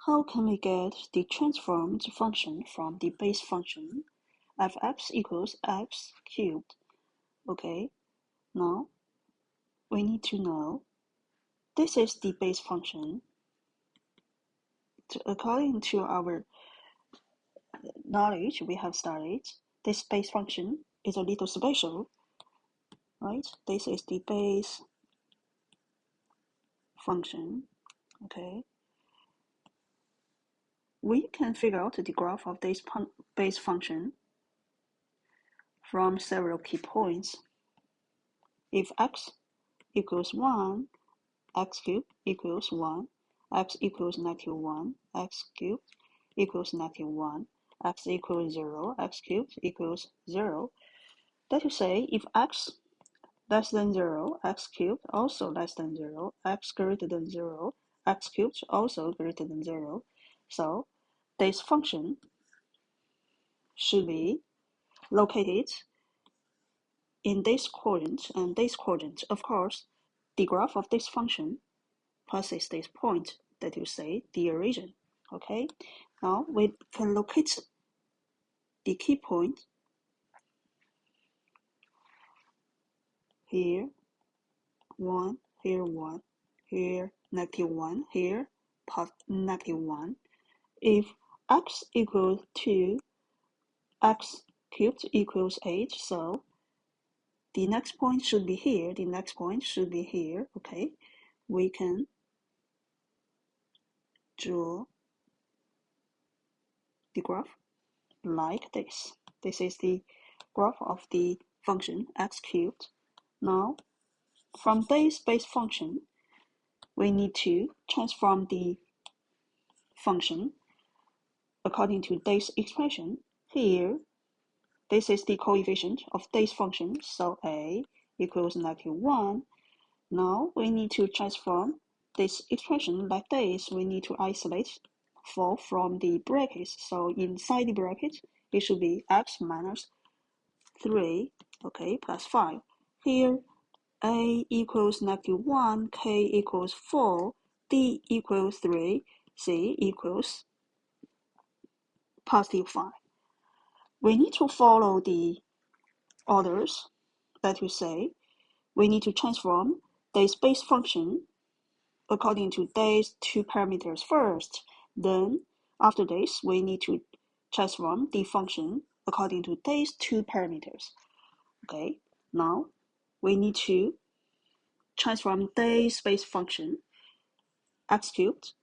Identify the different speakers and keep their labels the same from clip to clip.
Speaker 1: How can we get the transformed function from the base function fx equals x cubed? Okay, now we need to know this is the base function. According to our knowledge we have studied, this base function is a little special, right? This is the base function, okay? We can figure out the graph of this base function from several key points. If x equals 1, x cubed equals 1, x equals -1, x cubed equals -1, x equals 0, x cubed equals 0. That is to say, if x less than 0, x cubed also less than 0, x greater than 0, x cubed also greater than 0. So this function should be located in this quadrant and this quadrant. Of course, the graph of this function passes this point, that you say the origin. Okay, now we can locate the key point here, 1, here 1, here -1, here -1. If x equals 2, x cubed equals 8, so the next point should be here, the next point should be here. Okay, we can draw the graph like this. This is the graph of the function x cubed. Now, from this base function, we need to transform the function according to this expression. Here, this is the coefficient of this function, so a equals -1. Now, we need to transform this expression like this. We need to isolate 4 from the brackets. So inside the bracket, it should be x minus 3, okay, plus 5. Here, a equals -1, k equals 4, d equals 3, c equals +5. We need to follow the orders that you say. We need to transform this base function according to these two parameters first. Then, after this, we need to transform the function according to these two parameters. Okay, now we need to transform this base function x cubed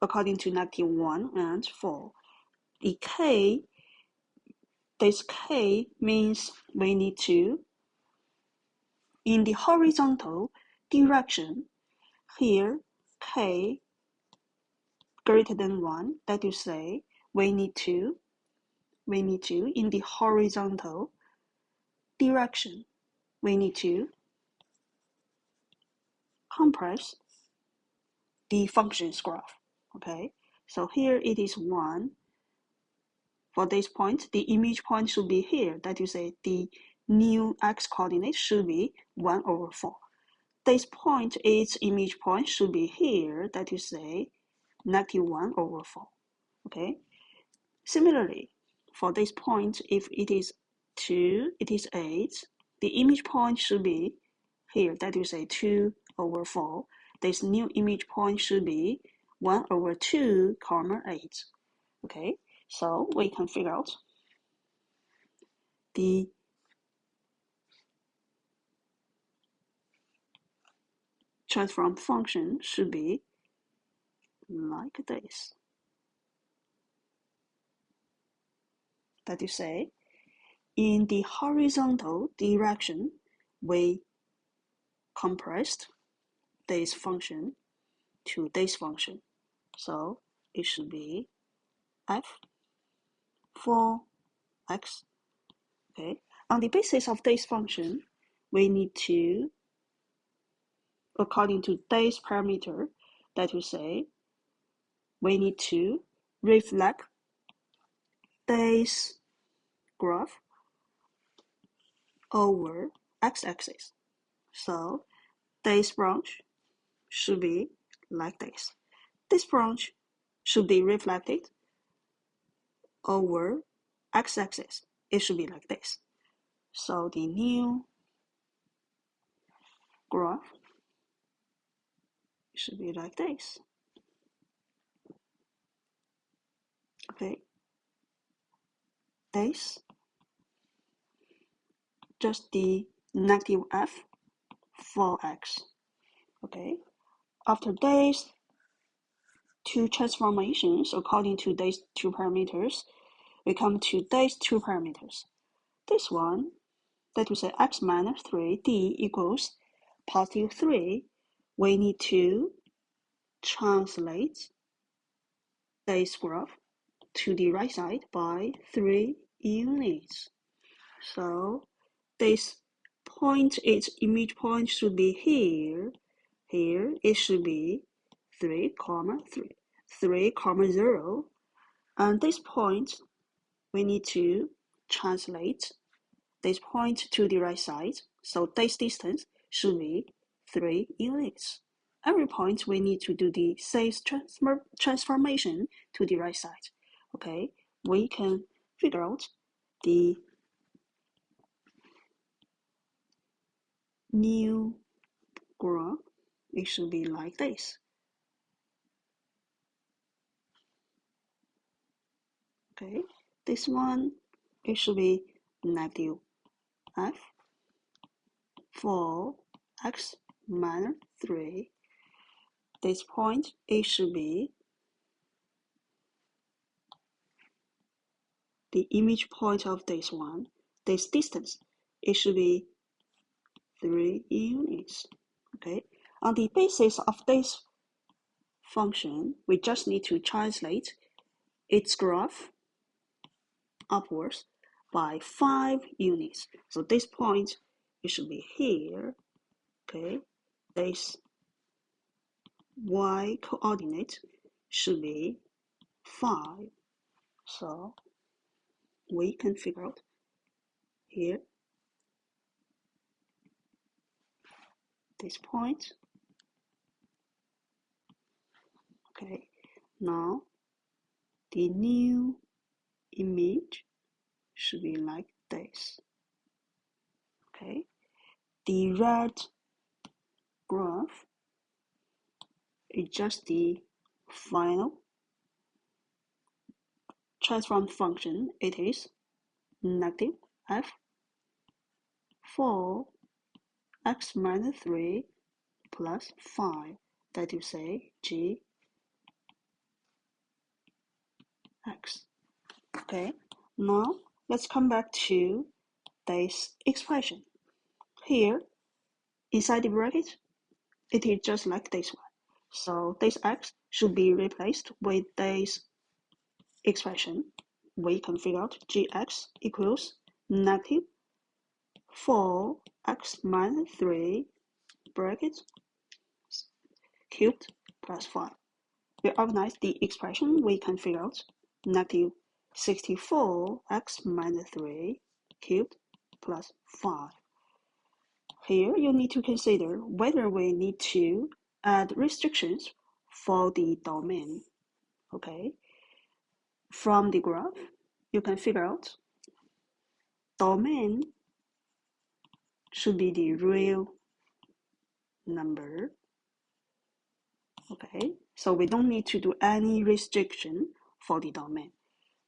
Speaker 1: according to -1 and 4. The k, this k means we need to, in the horizontal direction, here k greater than 1, that is to say, we need to, in the horizontal direction, we need to compress the function's graph. Okay, so here it is 1. For this point, the image point should be here. That is to say, the new x coordinate should be 1/4. This point, its image point should be here. That is to say, -1/4. Okay. Similarly, for this point, if it is 2, it is 8. The image point should be here. That is to say, 2/4. This new image point should be 1/2, 8. Okay, so we can figure out the transform function should be like this. That is to say, in the horizontal direction, we compressed this function to this function. So it should be f for x. Okay. On the basis of this function, we need to, according to this parameter, that is to say, we need to reflect this graph over x-axis. So this branch should be like this. This branch should be reflected over x-axis. It should be like this. So the new graph should be like this. Okay, this just the negative f for x. Okay, after these two transformations according to these two parameters, we come to these two parameters. This one, that we say x minus 3d equals positive 3, we need to translate this graph to the right side by 3 units. So this point, its image point should be here. Here it should be 3, 0. And this point, we need to translate this point to the right side. So this distance should be 3 units. Every point we need to do the same transformation to the right side. Okay, we can figure out the new graph. It should be like this. Okay, this one, it should be negative f for x minus 3. This point, it should be the image point of this one. This distance, it should be 3 units. Okay, on the basis of this function, we just need to translate its graph upwards by 5 units. So this point, it should be here. Okay, this y coordinate should be 5. So we can figure out here this point. Okay, now the new image should be like this. Okay, the red graph is just the final transform function. It is negative f for x minus 3 plus 5, that you say g x. Okay, now let's come back to this expression. Here, inside the bracket, it is just like this one. So this x should be replaced with this expression. We can figure out gx equals negative 4x minus 3 bracket cubed plus 5. We organize the expression, we can figure out negative 64x minus 3 cubed plus 5. Here you need to consider whether we need to add restrictions for the domain. Okay, from the graph, you can figure out domain should be the real number. Okay, so we don't need to do any restriction for the domain.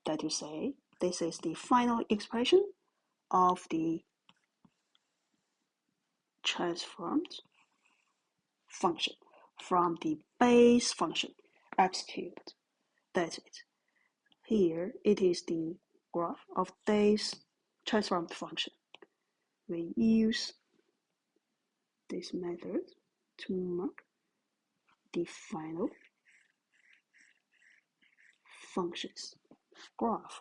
Speaker 1: That you say, this is the final expression of the transformed function from the base function x cubed. That's it. Here it is the graph of this transformed function. We use this method to mark the final functions graph.